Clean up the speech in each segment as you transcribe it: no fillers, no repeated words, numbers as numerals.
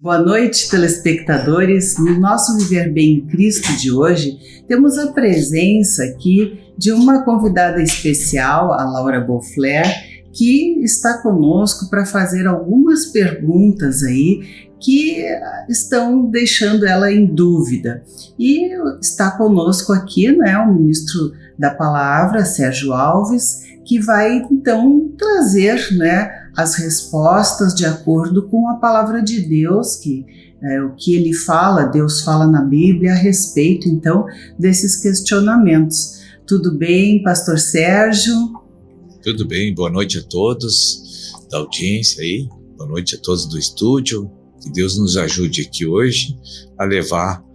Boa noite, telespectadores. No nosso Viver Bem em Cristo de hoje, temos a presença aqui de uma convidada especial, a Laura Beauflair, que está conosco para fazer algumas perguntas aí que estão deixando ela em dúvida. E está conosco aqui, o ministro da Palavra, Sérgio Alves, que vai então trazer, as respostas de acordo com a palavra de Deus, que o que ele fala, Deus fala na Bíblia a respeito então desses questionamentos. Tudo bem, pastor Sérgio? Tudo bem, boa noite a todos da audiência aí, boa noite a todos do estúdio, que Deus nos ajude aqui hoje a levar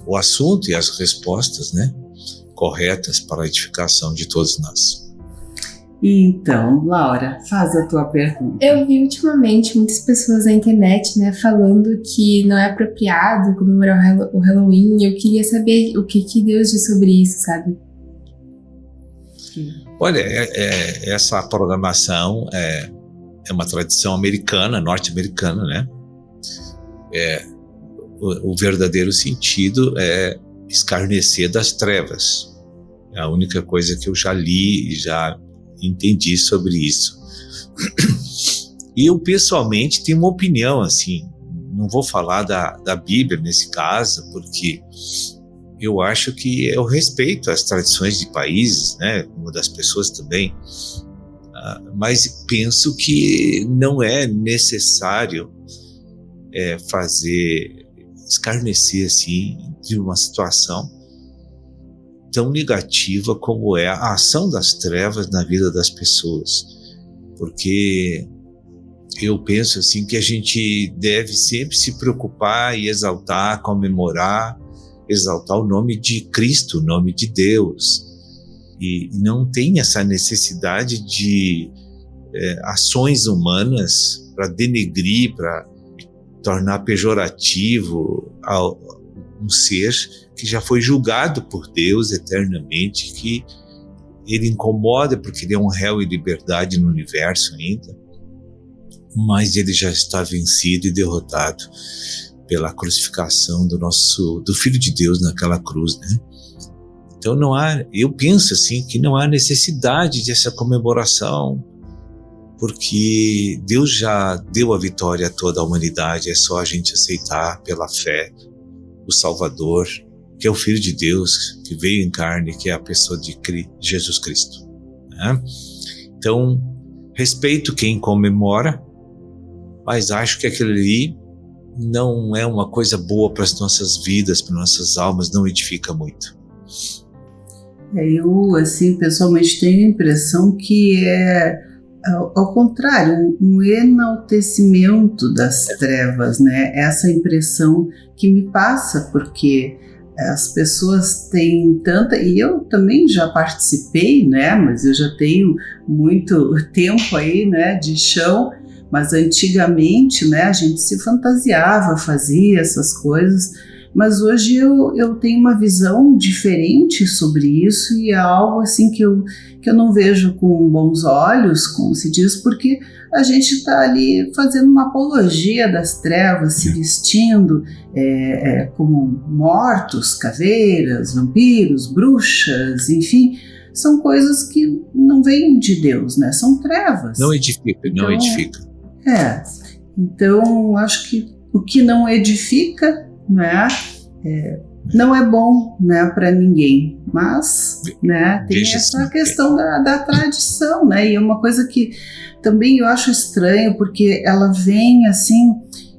o assunto e as respostas, corretas para a edificação de todos nós. Então, Laura, faz a tua pergunta. Eu vi ultimamente muitas pessoas na internet, falando que não é apropriado comemorar o Halloween. Eu queria saber o que Deus diz sobre isso, sabe? Olha, essa programação é uma tradição americana, norte-americana, O verdadeiro sentido é escarnecer das trevas. É a única coisa que eu já li e já entendi sobre isso. E eu pessoalmente tenho uma opinião, não vou falar da Bíblia nesse caso, porque eu acho que eu respeito as tradições de países, como das pessoas também, mas penso que não é necessário escarnecer de uma situação tão negativa como é a ação das trevas na vida das pessoas, porque eu penso que a gente deve sempre se preocupar e exaltar, comemorar, exaltar o nome de Cristo, o nome de Deus, e não tem essa necessidade de ações humanas para denegrir, para tornar pejorativo um ser que já foi julgado por Deus eternamente, que ele incomoda porque ele é um réu em liberdade no universo ainda, mas ele já está vencido e derrotado pela crucificação do Filho de Deus naquela cruz, Então eu penso que não há necessidade dessa comemoração, porque Deus já deu a vitória a toda a humanidade, é só a gente aceitar pela fé o Salvador, que é o Filho de Deus, que veio em carne, que é a pessoa de Jesus Cristo. Então, respeito quem comemora, mas acho que aquilo ali não é uma coisa boa para as nossas vidas, para nossas almas, não edifica muito. Eu, pessoalmente tenho a impressão que é, ao contrário, um enaltecimento das trevas, Essa impressão que me passa, porque as pessoas têm tanta... E eu também já participei, mas eu já tenho muito tempo aí, de chão, mas antigamente, a gente se fantasiava, fazia essas coisas, mas hoje eu tenho uma visão diferente sobre isso e é algo que eu não vejo com bons olhos, como se diz, porque a gente está ali fazendo uma apologia das trevas, se vestindo como mortos, caveiras, vampiros, bruxas, enfim, são coisas que não vêm de Deus, São trevas. Não edifica, não edifica. Então acho que o que não edifica, não é bom, para ninguém, mas, tem essa questão da tradição, e é uma coisa que também eu acho estranho, porque ela vem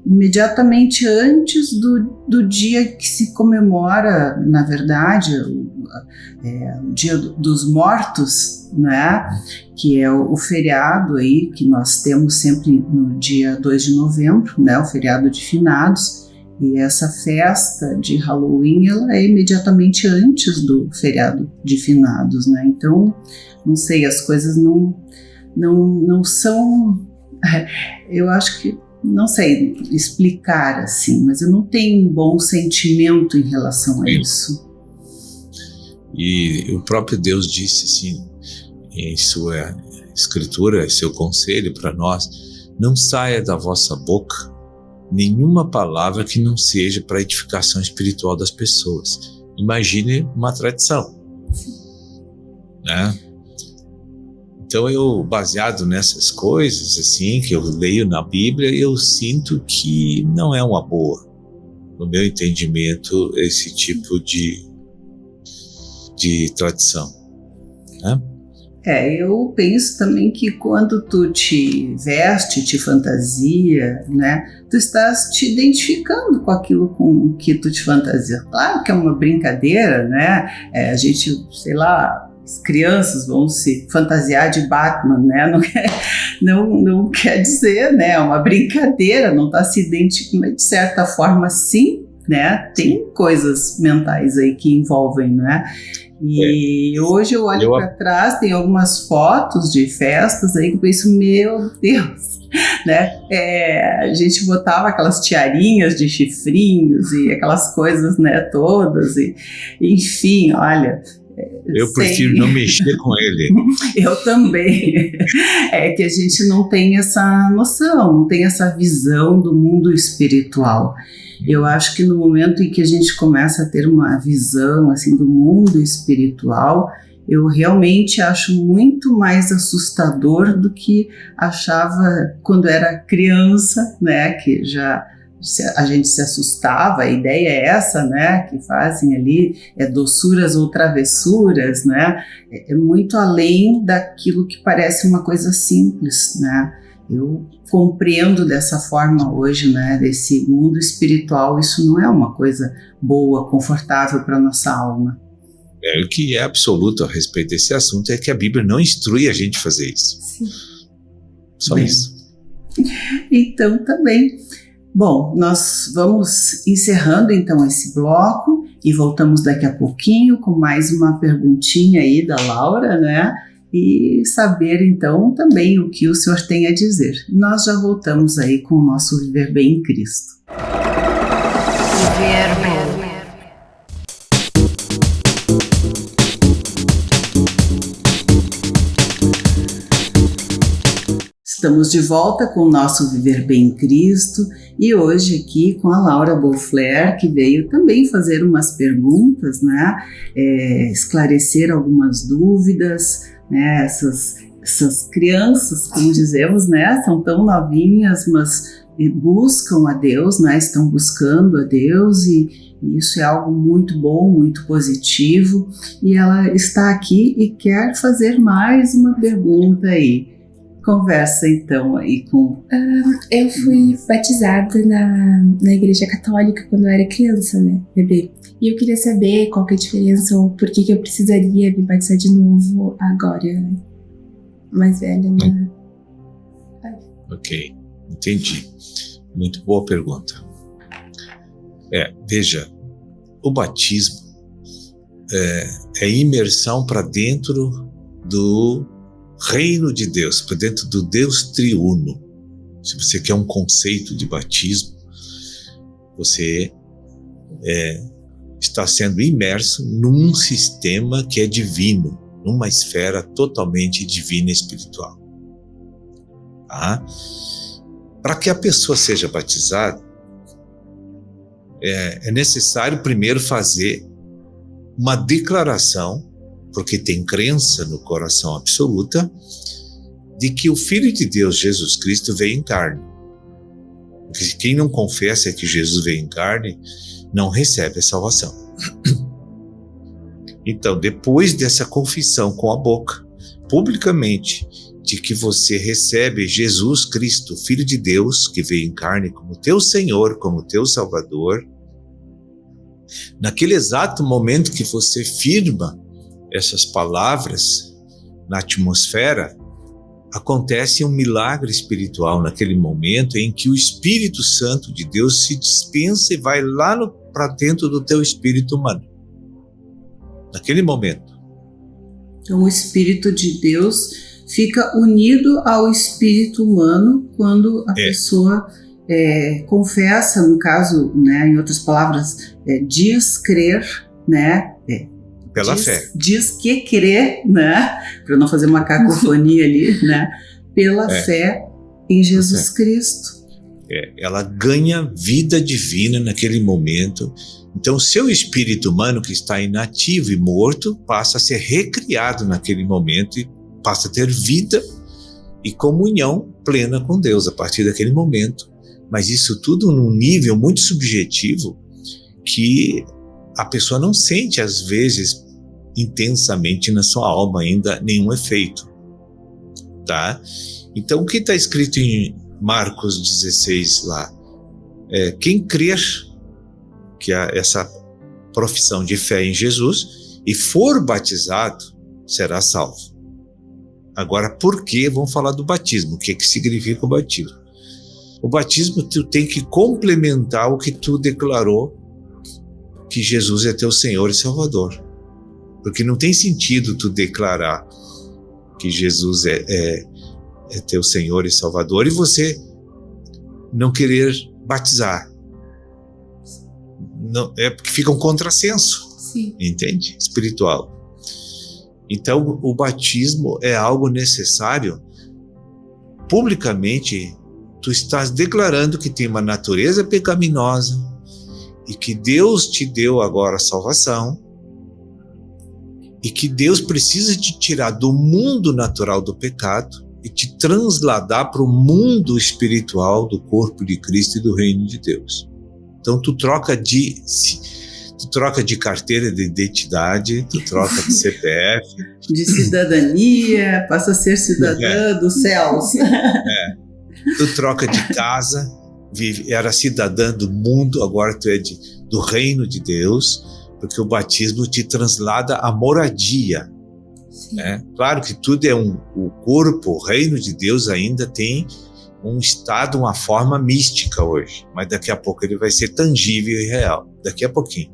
imediatamente antes do dia que se comemora, na verdade, o Dia dos Mortos, que é o feriado aí que nós temos sempre no dia 2 de novembro, o feriado de finados. E essa festa de Halloween, ela é imediatamente antes do feriado de finados, Então, não sei, as coisas não são... Eu acho que, não sei explicar mas eu não tenho um bom sentimento em relação a isso. E o próprio Deus disse em sua escritura, seu conselho para nós: não saia da vossa boca nenhuma palavra que não seja para a edificação espiritual das pessoas. Imagine uma tradição, né? Então eu, baseado nessas coisas assim que eu leio na Bíblia, eu sinto que não é uma boa, no meu entendimento, esse tipo de tradição, né? Eu penso também que quando tu te veste, te fantasia, né, tu estás te identificando com aquilo com que tu te fantasia. Claro que é uma brincadeira, né? A gente, sei lá, as crianças vão se fantasiar de Batman, né? Não quer dizer, né? É uma brincadeira, não está se identificando, mas de certa forma sim, né? Tem coisas mentais aí que envolvem, né? E hoje eu olho para trás, tem algumas fotos de festas aí que eu penso, meu Deus, né? A gente botava aquelas tiarinhas de chifrinhos e aquelas coisas, né, todas, e enfim, olha. Eu prefiro não mexer com ele. Eu também. É que a gente não tem essa noção, não tem essa visão do mundo espiritual. Eu acho que no momento em que a gente começa a ter uma visão assim do mundo espiritual, eu realmente acho muito mais assustador do que achava quando era criança, né? Que já a gente se assustava, a ideia é essa, né? Que fazem ali doçuras ou travessuras, né? É muito além daquilo que parece uma coisa simples, né? Eu compreendo dessa forma hoje, né, desse mundo espiritual, isso não é uma coisa boa, confortável para a nossa alma. O que é absoluto a respeito desse assunto é que a Bíblia não instrui a gente a fazer isso. Sim. Só Bem, isso. Então, também. Bom, nós vamos encerrando então esse bloco e voltamos daqui a pouquinho com mais uma perguntinha aí da Laura, né? E saber então também o que o Senhor tem a dizer. Nós já voltamos aí com o nosso Viver Bem em Cristo. Viver Bem. Estamos de volta com o nosso Viver Bem em Cristo e hoje aqui com a Laura Beauflair, que veio também fazer umas perguntas, né? Esclarecer algumas dúvidas, né? Essas crianças, como dizemos, né? São tão novinhas, mas buscam a Deus, né? Estão buscando a Deus e isso é algo muito bom, muito positivo. E ela está aqui e quer fazer mais uma pergunta aí. Conversa então aí com... Eu fui batizada na igreja católica quando eu era criança, né, bebê. E eu queria saber qual que é a diferença ou por que eu precisaria me batizar de novo agora, mais velha, né? Ok, entendi. Muito boa pergunta. Veja, o batismo é imersão para dentro do reino de Deus, para dentro do Deus triuno. Se você quer um conceito de batismo, você está sendo imerso num sistema que é divino, numa esfera totalmente divina e espiritual. Tá? Para que a pessoa seja batizada, é necessário primeiro fazer uma declaração, porque tem crença no coração absoluta, de que o Filho de Deus, Jesus Cristo, veio em carne. Porque quem não confessa que Jesus veio em carne, não recebe a salvação. Então, depois dessa confissão com a boca, publicamente, de que você recebe Jesus Cristo, Filho de Deus, que veio em carne como teu Senhor, como teu Salvador, naquele exato momento que você firma essas palavras na atmosfera, acontece um milagre espiritual naquele momento em que o Espírito Santo de Deus se dispensa e vai lá para dentro do teu espírito humano. Naquele momento. Então o Espírito de Deus fica unido ao espírito humano quando a pessoa confessa, no caso, né, em outras palavras, diz crer, né? Pela fé. Diz que crer, né? Para não fazer uma cacofonia ali, né? Pela fé em Jesus Cristo. Ela ganha vida divina naquele momento. Então, o seu espírito humano que está inativo e morto passa a ser recriado naquele momento e passa a ter vida e comunhão plena com Deus a partir daquele momento. Mas isso tudo num nível muito subjetivo que a pessoa não sente, às vezes, intensamente na sua alma ainda nenhum efeito, tá? Então, o que está escrito em Marcos 16 lá? Quem crer que há essa profissão de fé em Jesus e for batizado, será salvo. Agora, por que? Vamos falar do batismo. O que significa o batismo? O batismo, tu tem que complementar o que tu declarou, que Jesus é teu Senhor e Salvador. Porque não tem sentido tu declarar que Jesus é teu Senhor e Salvador e você não querer batizar. Não, porque fica um contrassenso. Sim. Entende? Espiritual. Então, o batismo é algo necessário. Publicamente, tu estás declarando que tem uma natureza pecaminosa e que Deus te deu agora a salvação e que Deus precisa te tirar do mundo natural do pecado e te transladar para o mundo espiritual do corpo de Cristo e do reino de Deus. Então, tu troca de carteira de identidade, tu troca de CPF. De cidadania, passa a ser cidadã dos céus. Tu troca de casa, era cidadã do mundo, agora tu é do reino de Deus, porque o batismo te translada à moradia. Né? Claro que tudo o corpo, o reino de Deus ainda tem um estado, uma forma mística hoje, mas daqui a pouco ele vai ser tangível e real, daqui a pouquinho.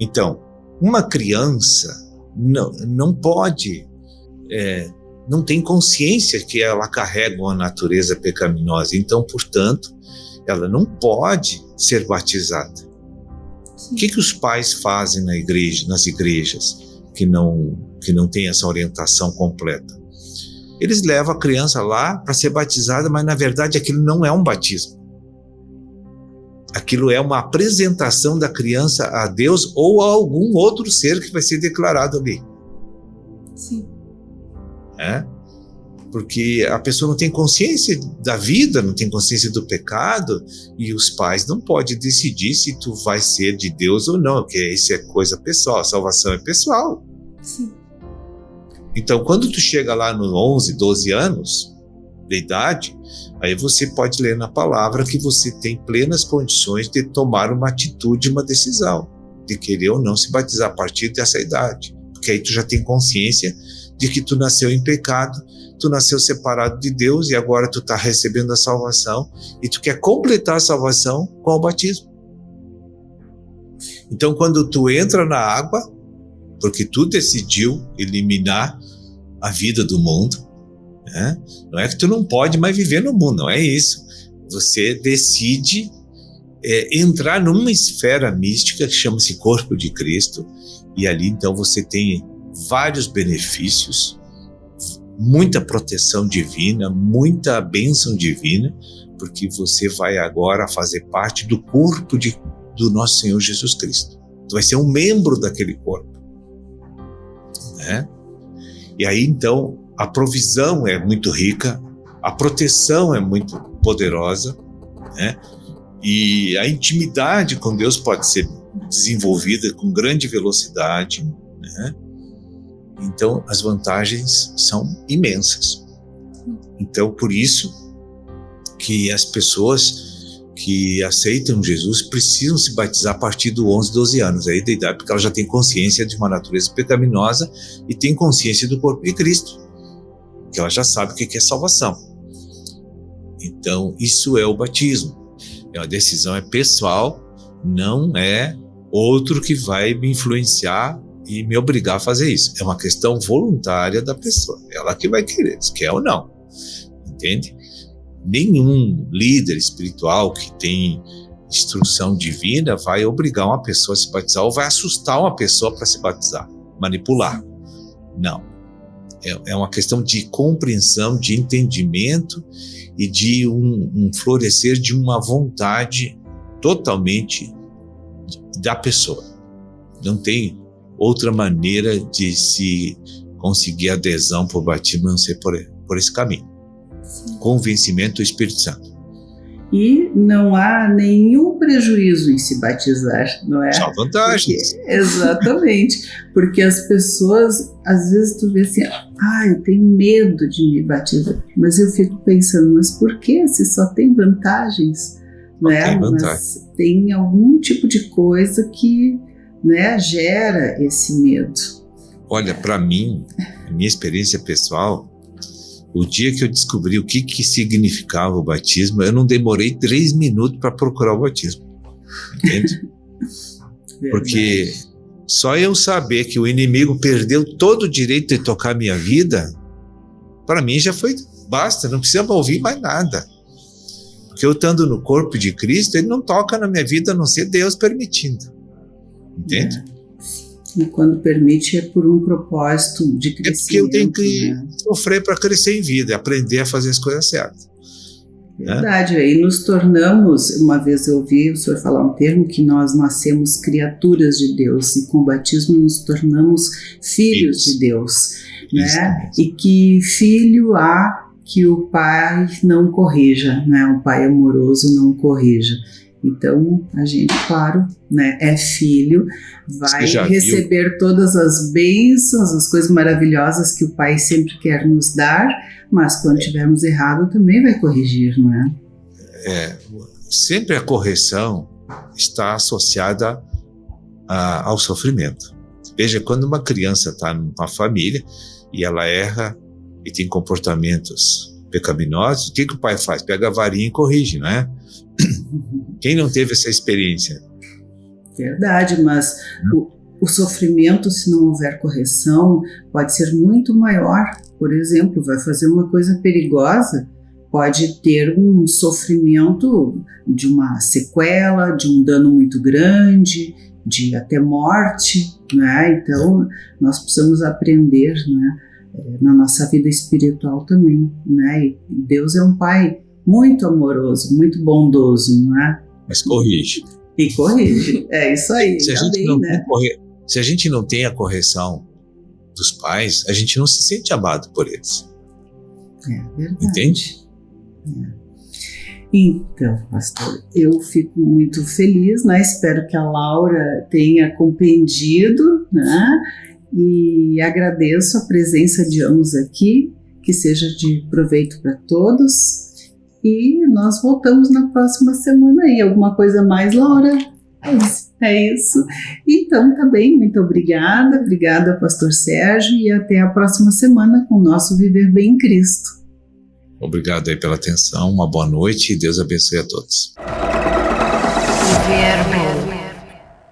Então, uma criança não pode, não tem consciência que ela carrega uma natureza pecaminosa, então, portanto, ela não pode ser batizada. Sim. O que os pais fazem nas igrejas que não tem essa orientação completa? Eles levam a criança lá para ser batizada, mas na verdade aquilo não é um batismo. Aquilo é uma apresentação da criança a Deus ou a algum outro ser que vai ser declarado ali. Sim. Porque a pessoa não tem consciência da vida, não tem consciência do pecado, e os pais não podem decidir se tu vai ser de Deus ou não, porque isso é coisa pessoal, a salvação é pessoal. Sim. Então, quando tu chega lá nos 11, 12 anos de idade, aí você pode ler na palavra que você tem plenas condições de tomar uma atitude, uma decisão, de querer ou não se batizar a partir dessa idade. Porque aí tu já tem consciência de que tu nasceu em pecado, tu nasceu separado de Deus e agora tu está recebendo a salvação e tu quer completar a salvação com o batismo. Então, quando tu entra na água, porque tu decidiu eliminar a vida do mundo, né? Não é que tu não pode mais viver no mundo, não é isso. Você decide entrar numa esfera mística que chama-se corpo de Cristo, e ali então você tem vários benefícios, muita proteção divina, muita bênção divina, porque você vai agora fazer parte do corpo do nosso Senhor Jesus Cristo. Tu vai ser um membro daquele corpo. Né? E aí então a provisão é muito rica, a proteção é muito poderosa, né? E a intimidade com Deus pode ser desenvolvida com grande velocidade, né? Então as vantagens são imensas. Então por isso que as pessoas que aceitam Jesus precisam se batizar a partir do 11, 12 anos aí da idade, porque ela já tem consciência de uma natureza pecaminosa e tem consciência do corpo de Cristo, que ela já sabe o que é salvação. Então isso é o batismo, a decisão é pessoal, não é outro que vai me influenciar e me obrigar a fazer isso, é uma questão voluntária da pessoa, ela que vai querer, se quer ou não, entende? Nenhum líder espiritual que tem instrução divina vai obrigar uma pessoa a se batizar ou vai assustar uma pessoa para se batizar, manipular. Não. é uma questão de compreensão, de entendimento e de um florescer de uma vontade totalmente da pessoa. Não tem outra maneira de se conseguir adesão por batismo, não ser por esse caminho. Convencimento do Espírito Santo. E não há nenhum prejuízo em se batizar, não é? Só vantagens. Exatamente. Porque as pessoas, às vezes tu vê assim, eu tenho medo de me batizar. Mas eu fico pensando, mas por que se só tem vantagens? Né? Mas tem algum tipo de coisa que, né, gera esse medo. Olha, para mim, a minha experiência pessoal, o dia que eu descobri o que significava o batismo, eu não demorei 3 minutos para procurar o batismo. Entende? Porque só eu saber que o inimigo perdeu todo o direito de tocar a minha vida, para mim já foi, basta, não precisa ouvir mais nada. Porque eu estando no corpo de Cristo, ele não toca na minha vida, a não ser Deus permitindo. Entende? E quando permite é por um propósito de crescimento. É porque eu tenho que sofrer para crescer em vida, aprender a fazer as coisas certas. Verdade, aí nos tornamos, uma vez eu ouvi o senhor falar um termo, que nós nascemos criaturas de Deus, e com o batismo nos tornamos filhos de Deus, né? E que filho há que o pai não corrija, né? O pai amoroso não corrija. Então, a gente, claro, né, é filho, vai receber todas as bênçãos, as coisas maravilhosas que o Pai sempre quer nos dar, mas quando tivermos errado também vai corrigir, não é? Sempre a correção está associada ao sofrimento. Veja, quando uma criança está numa família e ela erra e tem comportamentos pecaminosos, o que o pai faz? Pega a varinha e corrige, não é? Quem não teve essa experiência? Verdade, mas o sofrimento, se não houver correção, pode ser muito maior. Por exemplo, vai fazer uma coisa perigosa, pode ter um sofrimento de uma sequela, de um dano muito grande, de até morte, né? Então, nós precisamos aprender, né, na nossa vida espiritual também, né? E Deus é um Pai muito amoroso, muito bondoso, não é? Mas corrige. E corrige, é isso aí. Se a gente não tem a correção dos pais, a gente não se sente amado por eles. É verdade. Entende? Então, pastor, eu fico muito feliz, né? Espero que a Laura tenha compreendido, né? E agradeço a presença de ambos aqui, que seja de proveito para todos. E nós voltamos na próxima semana aí. Alguma coisa mais, Laura? É isso. Então, tá bem, muito obrigada. Obrigada, pastor Sérgio, e até a próxima semana com o nosso Viver Bem em Cristo. Obrigado aí pela atenção, uma boa noite e Deus abençoe a todos. Viver Bem.